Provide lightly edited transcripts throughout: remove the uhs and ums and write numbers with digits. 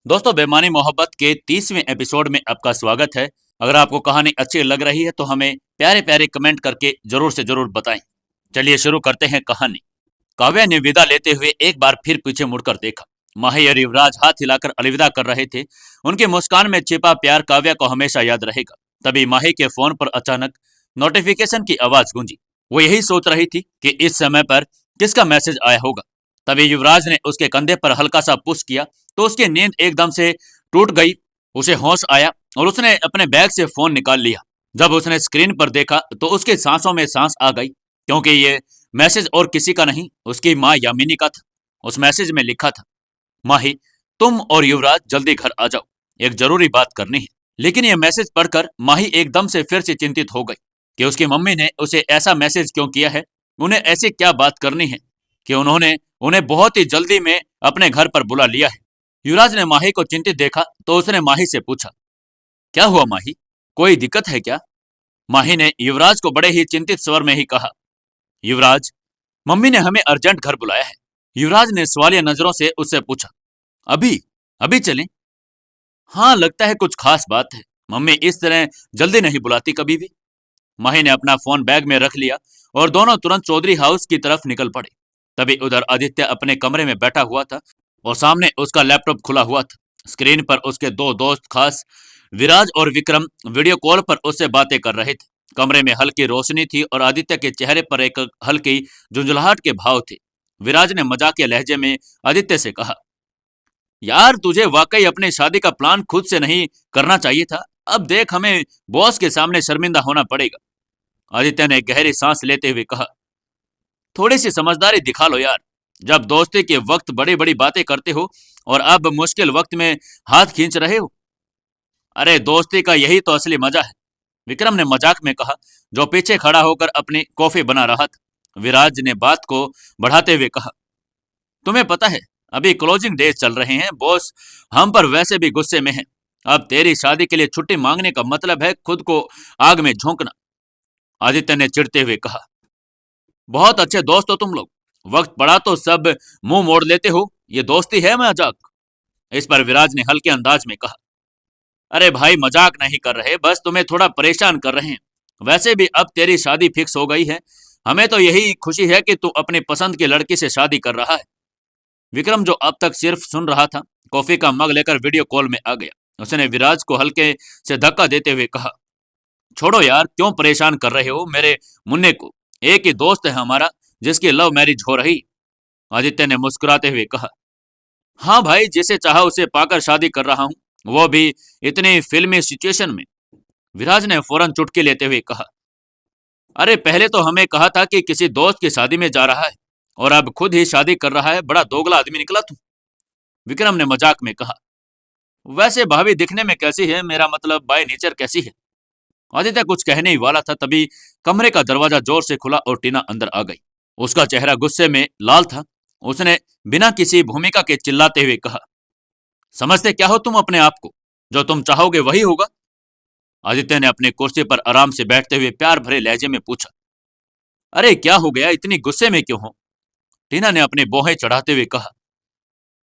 दोस्तों, बेमानी मोहब्बत के 30वें एपिसोड में आपका स्वागत है। अगर आपको कहानी अच्छी लग रही है तो हमें प्यारे प्यारे कमेंट करके जरूर से जरूर बताएं। चलिए शुरू करते हैं कहानी। काव्या ने विदा लेते हुए एक बार फिर पीछे मुड़कर देखा। माही और युवराज हाथ हिलाकर अलविदा कर रहे थे। उनकी मुस्कान में छिपा प्यार काव्या को हमेशा याद रहेगा। तभी माही के फोन पर अचानक नोटिफिकेशन की आवाज गूंजी। वो यही सोच रही थी कि इस समय पर किसका मैसेज आया होगा। तभी युवराज ने उसके कंधे पर हल्का सा पुश किया तो उसकी नींद एकदम से टूट गई। उसे होश आया और उसने अपने बैग से फोन निकाल लिया। जब उसने स्क्रीन पर देखा तो उसके सांसों में सांस आ गई, क्योंकि ये मैसेज और किसी का नहीं, उसकी माँ यामिनी का था। उस मैसेज में लिखा था, माही, तुम और युवराज जल्दी घर आ जाओ, एक जरूरी बात करनी है। लेकिन यह मैसेज पढ़कर माही एकदम से फिर से चिंतित हो गई कि उसकी मम्मी ने उसे ऐसा मैसेज क्यों किया है। उन्हें ऐसी क्या बात करनी है कि उन्होंने उन्हें बहुत ही जल्दी में अपने घर पर बुला लिया है। युवराज ने माही को चिंतित देखा तो उसने माही से पूछा, क्या हुआ माही, कोई दिक्कत है क्या? माही ने युवराज को बड़े ही चिंतित स्वर में ही कहा, युवराज, मम्मी ने हमें अर्जेंट घर बुलाया है। युवराज ने सवालिया नजरों से उससे पूछा, अभी अभी चलें? हाँ, लगता है कुछ खास बात है। मम्मी इस तरह जल्दी नहीं बुलाती कभी भी। माही ने अपना फोन बैग में रख लिया और दोनों तुरंत चौधरी हाउस की तरफ निकल पड़े। तभी उधर आदित्य अपने कमरे में बैठा हुआ था और सामने उसका लैपटॉप खुला हुआ था। स्क्रीन पर उसके दो दोस्त खास विराज और विक्रम वीडियो कॉल पर उससे बातें कर रहे थे। कमरे में हल्की रोशनी थी और आदित्य के चेहरे पर एक हल्की झुंझलाहट के भाव थे। विराज ने मजाकिया लहजे में आदित्य से कहा, यार तुझे वाकई अपनी शादी का प्लान खुद से नहीं करना चाहिए था। अब देख, हमें बॉस के सामने शर्मिंदा होना पड़ेगा। आदित्य ने गहरी सांस लेते हुए कहा, थोड़ी सी समझदारी दिखा लो यार। जब दोस्ती के वक्त बड़ी बड़ी बातें करते हो और अब मुश्किल वक्त में हाथ खींच रहे हो। अरे दोस्ती का यही तो असली मजा है, विक्रम ने मजाक में कहा, जो पीछे खड़ा होकर अपनी कॉफी बना रहा था। विराज ने बात को बढ़ाते हुए कहा, तुम्हें पता है अभी क्लोजिंग डेज चल रहे हैं, बॉस हम पर वैसे भी गुस्से में है। अब तेरी शादी के लिए छुट्टी मांगने का मतलब है खुद को आग में झोंकना। आदित्य ने चिढ़ते हुए कहा, बहुत अच्छे दोस्त हो तुम लोग, वक्त पड़ा तो सब मुंह मोड़ लेते हो, ये दोस्ती है मजाक? इस पर विराज ने हल्के अंदाज में कहा, अरे भाई मजाक नहीं कर रहे, बस तुम्हें थोड़ा परेशान कर रहे हैं। वैसे भी अब तेरी शादी फिक्स हो गई है, हमें तो यही खुशी है कि तू अपनी पसंद की लड़की से शादी कर रहा है। विक्रम, जो अब तक सिर्फ सुन रहा था, कॉफी का मग लेकर वीडियो कॉल में आ गया। उसने विराज को हल्के से धक्का देते हुए कहा, छोड़ो यार, क्यों परेशान कर रहे हो मेरे मुन्ने को? एक ही दोस्त है हमारा जिसकी लव मैरिज हो रही। आदित्य ने मुस्कुराते हुए कहा, हाँ भाई, जिसे चाहा उसे पाकर शादी कर रहा हूँ, वो भी इतनी फिल्मी सिचुएशन में। विराज ने फौरन चुटकी लेते हुए कहा, अरे पहले तो हमें कहा था कि किसी दोस्त की शादी में जा रहा है और अब खुद ही शादी कर रहा है, बड़ा दोगला आदमी निकला तू। विक्रम ने मजाक में कहा, वैसे भाभी दिखने में कैसी है, मेरा मतलब बाय नेचर कैसी है? आदित्य कुछ कहने ही वाला था, तभी कमरे का दरवाजा जोर से खुला और टीना अंदर आ गई। उसका चेहरा गुस्से में लाल था। उसने बिना किसी भूमिका के चिल्लाते हुए कहा, समझते क्या हो तुम अपने आप को? जो तुम चाहोगे वही होगा। आदित्य ने अपनी कुर्सी पर आराम से बैठते हुए प्यार भरे लहजे में पूछा, अरे क्या हो गया, इतनी गुस्से में क्यों हो? टीना ने अपनी बोहें चढ़ाते हुए कहा,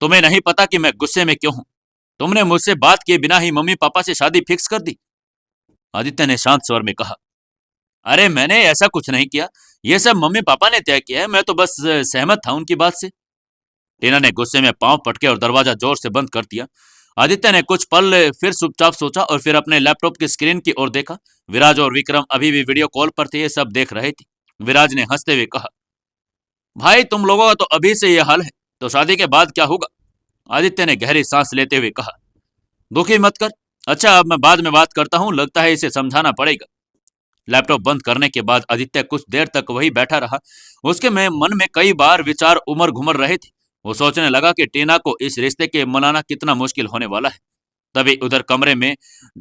तुम्हें नहीं पता कि मैं गुस्से में क्यों हूं? तुमने मुझसे बात किए बिना ही मम्मी पापा से शादी फिक्स कर दी। आदित्य ने शांत स्वर में कहा, अरे मैंने ऐसा कुछ नहीं किया, ये सब मम्मी पापा ने तय किया है, मैं तो बस सहमत था उनकी बात से। टीना ने गुस्से में पांव पटके और दरवाजा जोर से बंद कर दिया। आदित्य ने कुछ पल फिर चुपचाप सोचा और फिर अपने लैपटॉप की स्क्रीन की ओर देखा। विराज और विक्रम अभी भी वीडियो कॉल पर थे, ये सब देख रहे थे। विराज ने हंसते हुए कहा, भाई तुम लोगों का तो अभी से यह हाल है, तो शादी के बाद क्या होगा? आदित्य ने गहरी सांस लेते हुए कहा, दुखी मत कर। अच्छा, अब मैं बाद में बात करता हूँ, लगता है इसे समझाना पड़ेगा। लैपटॉप बंद करने के बाद आदित्य कुछ देर तक वही बैठा रहा। उसके में मन में कई बार विचार उमड़ घुमड़ रहे थे। वो सोचने लगा कि टीना को इस रिश्ते के मनाना कितना मुश्किल होने वाला है। तभी उधर कमरे में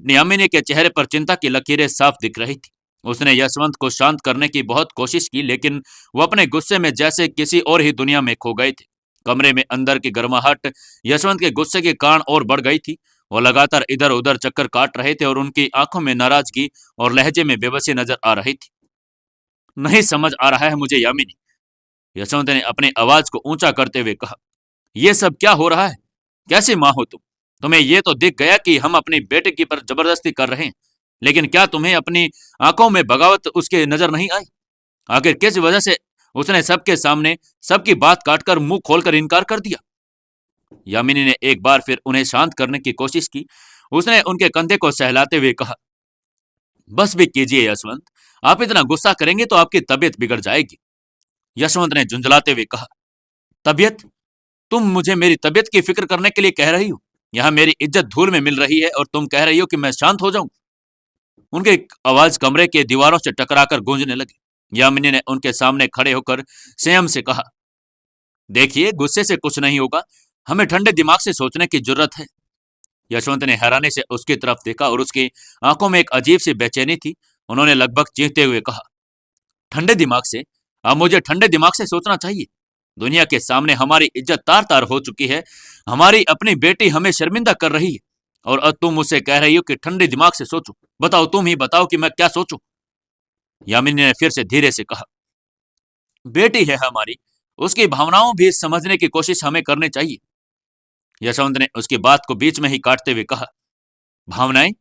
यामिनी के चेहरे पर चिंता की लकीरें साफ दिख रही थी। उसने यशवंत को शांत करने की बहुत कोशिश की, लेकिन वो अपने गुस्से में जैसे किसी और ही दुनिया में खो गए थे। कमरे में अंदर की गर्माहट यशवंत के गुस्से के कारण और बढ़ गई थी। वो लगातार इधर उधर चक्कर काट रहे थे और उनकी आंखों में नाराजगी और लहजे में बेबसी नजर आ रही थी। नहीं समझ आ रहा है मुझे यामिनी, यशवंत ने अपनी आवाज को ऊंचा करते हुए कहा, यह सब क्या हो रहा है? कैसी माँ हो तुम? तुम्हें ये तो दिख गया कि हम अपनी बेटे की पर जबरदस्ती कर रहे हैं, लेकिन क्या तुम्हें अपनी आंखों में बगावत उसके नजर नहीं आई? आखिर किस वजह से उसने सबके सामने सबकी बात काटकर मुंह खोलकर इनकार कर दिया? यामिनी ने एक बार फिर उन्हें शांत करने की कोशिश की। उसने उनके कंधे को सहलाते हुए कहा, बस भी कीजिए यशवंत, आप इतना गुस्सा करेंगे तो आपकी तबीयत बिगड़ जाएगी। यशवंत ने झुंझलाते हुए कहा, तबीयत? तुम मुझे मेरी तबीयत की फिक्र करने के लिए कह रही हो? यहां मेरी इज्जत धूल में मिल रही है और तुम कह रही हो कि मैं शांत हो जाऊं? उनकी आवाज कमरे के दीवारों से टकराकर गूंजने लगी। यामिनी ने उनके सामने खड़े होकर संयम से कहा, देखिए, गुस्से से कुछ नहीं होगा, हमें ठंडे दिमाग से सोचने की जरूरत है। यशवंत ने हैरानी से उसकी तरफ देखा और उसकी आंखों में एक अजीब सी बेचैनी थी। उन्होंने लगभग चीखते हुए कहा, ठंडे दिमाग से? अब मुझे ठंडे दिमाग से सोचना चाहिए? दुनिया के सामने हमारी इज्जत तार तार हो चुकी है, हमारी अपनी बेटी हमें शर्मिंदा कर रही है, और अब तुम मुझसे कह रही हो कि ठंडे दिमाग से सोचो। बताओ, तुम ही बताओ कि मैं क्या सोचूं? यामिनी ने फिर से धीरे से कहा, बेटी है हमारी, उसकी भावनाओं भी समझने की कोशिश हमें करनी चाहिए। यशवंत ने उसकी बात को बीच में ही काटते हुए कहा, भावनाएं?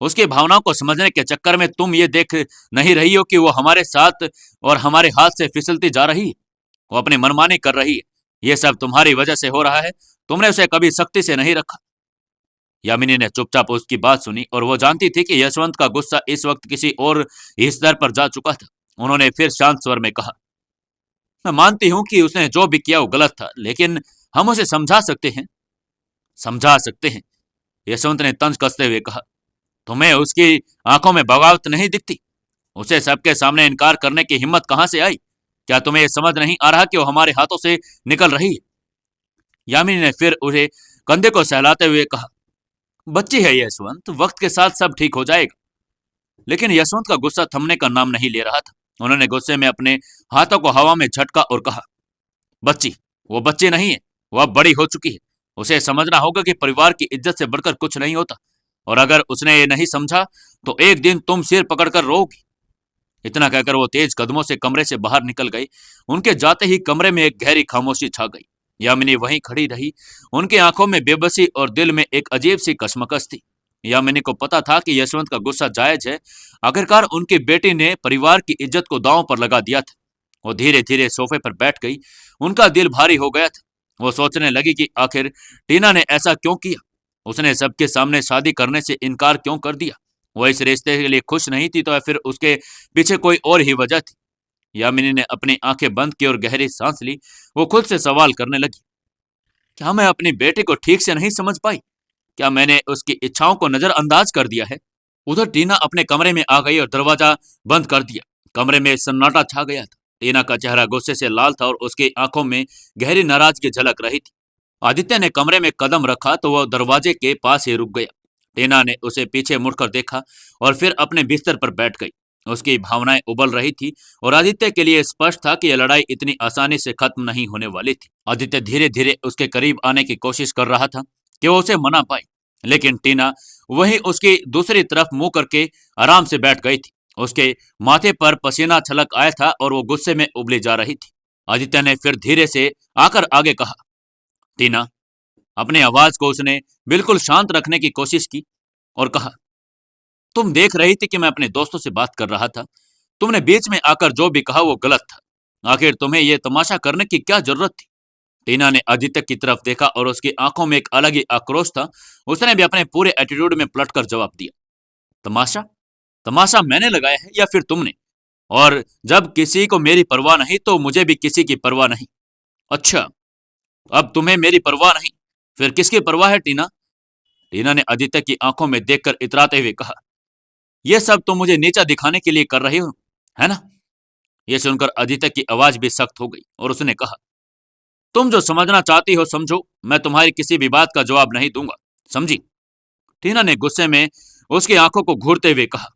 उसकी भावनाओं को समझने के चक्कर में तुम ये देख नहीं रही हो कि वो हमारे साथ और हमारे हाथ से फिसलती जा रही है? वो अपनी मनमानी कर रही है। ये सब तुम्हारी वजह से हो रहा है। तुमने उसे कभी सख्ती से नहीं रखा। यामिनी ने चुपचाप उसकी बात सुनी और वो जानती थी कि यशवंत का गुस्सा इस वक्त किसी और ही स्तर पर जा चुका था। उन्होंने फिर शांत स्वर में कहा, मैं मानती हूं कि उसने जो भी किया वो गलत था, लेकिन हम उसे समझा सकते हैं। समझा सकते हैं? यशवंत ने तंज कसते हुए कहा, तुम्हें उसकी आंखों में बगावत नहीं दिखती? उसे सबके सामने इनकार करने की हिम्मत कहां से आई? क्या तुम्हें यह समझ नहीं आ रहा कि वो हमारे हाथों से निकल रही है? यामिनी ने फिर उसे कंधे को सहलाते हुए कहा, बच्ची है यशवंत, वक्त के साथ सब ठीक हो जाएगा। लेकिन यशवंत का गुस्सा थमने का नाम नहीं ले रहा था। उन्होंने गुस्से में अपने हाथों को हवा में झटका और कहा, बच्ची? वो बच्ची नहीं है, वो अब बड़ी हो चुकी है। उसे समझना होगा कि परिवार की इज्जत से बढ़कर कुछ नहीं होता, और अगर उसने ये नहीं समझा तो एक दिन तुम सिर पकड़कर रोओगी। इतना कहकर वो तेज कदमों से कमरे से बाहर निकल गई। उनके जाते ही कमरे में एक गहरी खामोशी छा गई। यामिनी वहीं खड़ी रही। उनकी आंखों में बेबसी और दिल में एक अजीब सी कशमकश थी। यामिनी को पता था कि यशवंत का गुस्सा जायज है। आखिरकार उनकी बेटी ने परिवार की इज्जत को दांव पर लगा दिया था। वो धीरे धीरे सोफे पर बैठ गई। उनका दिल भारी हो गया था। वो सोचने लगी कि आखिर टीना ने ऐसा क्यों किया। उसने सबके सामने शादी करने से इनकार क्यों कर दिया? वो इस रिश्ते के लिए खुश नहीं थी तो फिर उसके पीछे कोई और ही वजह थी? यामिनी ने अपनी आंखें बंद की और गहरी सांस ली। वो खुद से सवाल करने लगी, क्या मैं अपनी बेटी को ठीक से नहीं समझ पाई? क्या मैंने उसकी इच्छाओं को नजरअंदाज कर दिया है? उधर टीना अपने कमरे में आ गई और दरवाजा बंद कर दिया। कमरे में सन्नाटा छा गया था। टीना का चेहरा गुस्से से लाल था और उसकी आंखों में गहरी नाराजगी झलक रही थी। आदित्य ने कमरे में कदम रखा तो वह दरवाजे के पास ही रुक गया। टीना ने उसे पीछे मुड़कर देखा और फिर अपने बिस्तर पर बैठ गई। उसकी भावनाएं उबल रही थी और आदित्य के लिए स्पष्ट था कि यह लड़ाई इतनी आसानी से खत्म नहीं होने वाली थी। आदित्य धीरे धीरे उसके करीब आने की कोशिश कर रहा था कि वो उसे मना पाए, लेकिन टीना वहीं उसकी दूसरी तरफ मुंह करके आराम से बैठ गई थी। उसके माथे पर पसीना छलक आया था और वो गुस्से में उबली जा रही थी। आदित्य ने फिर धीरे से आकर आगे कहा, टीना। अपनी आवाज को उसने बिल्कुल शांत रखने की कोशिश की और कहा, तुम देख रही थी कि मैं अपने दोस्तों से बात कर रहा था। तुमने बीच में आकर जो भी कहा वो गलत था। आखिर तुम्हें यह तमाशा करने की क्या जरूरत थी? टीना ने आदित्य की तरफ देखा और उसकी आंखों में एक अलग ही आक्रोश था। उसने भी अपने पूरे एटीट्यूड में पलटकर जवाब दिया, तमाशा? तमाशा मैंने लगाया है या फिर तुमने? और जब किसी को मेरी परवाह नहीं तो मुझे भी किसी की परवाह नहीं। अच्छा, अब तुम्हें मेरी परवाह नहीं, फिर किसकी परवाह है टीना? टीना ने आदित्य की आंखों में देखकर इतराते हुए कहा, यह सब तुम मुझे नीचा दिखाने के लिए कर रहे हो, है ना? यह सुनकर आदित्य की आवाज भी सख्त हो गई और उसने कहा, तुम जो समझना चाहती हो समझो, मैं तुम्हारी किसी भी बात का जवाब नहीं दूंगा, समझी? टीना ने गुस्से में उसकी आंखों को घूरते हुए कहा,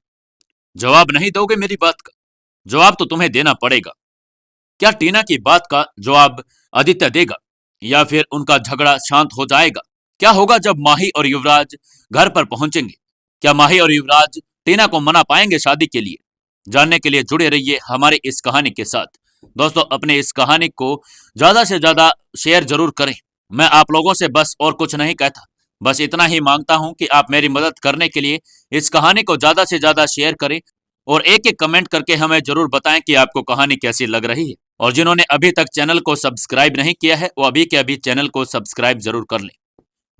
जवाब नहीं दोगे मेरी बात का? जवाब तो तुम्हें देना पड़ेगा। क्या टीना की बात का जवाब आदित्य देगा या फिर उनका झगड़ा शांत हो जाएगा? क्या होगा जब माही और युवराज घर पर पहुंचेंगे? क्या माही और युवराज टीना को मना पाएंगे शादी के लिए? जानने के लिए जुड़े रहिए हमारी इस कहानी के साथ। दोस्तों, अपने इस कहानी को ज्यादा से ज्यादा शेयर जरूर करें। मैं आप लोगों से बस और कुछ नहीं कहता, बस इतना ही मांगता हूं कि आप मेरी मदद करने के लिए इस कहानी को ज्यादा से ज्यादा शेयर करें और एक एक कमेंट करके हमें जरूर बताएं कि आपको कहानी कैसी लग रही है। और जिन्होंने अभी तक चैनल को सब्सक्राइब नहीं किया है वो अभी के अभी चैनल को सब्सक्राइब जरूर कर लें।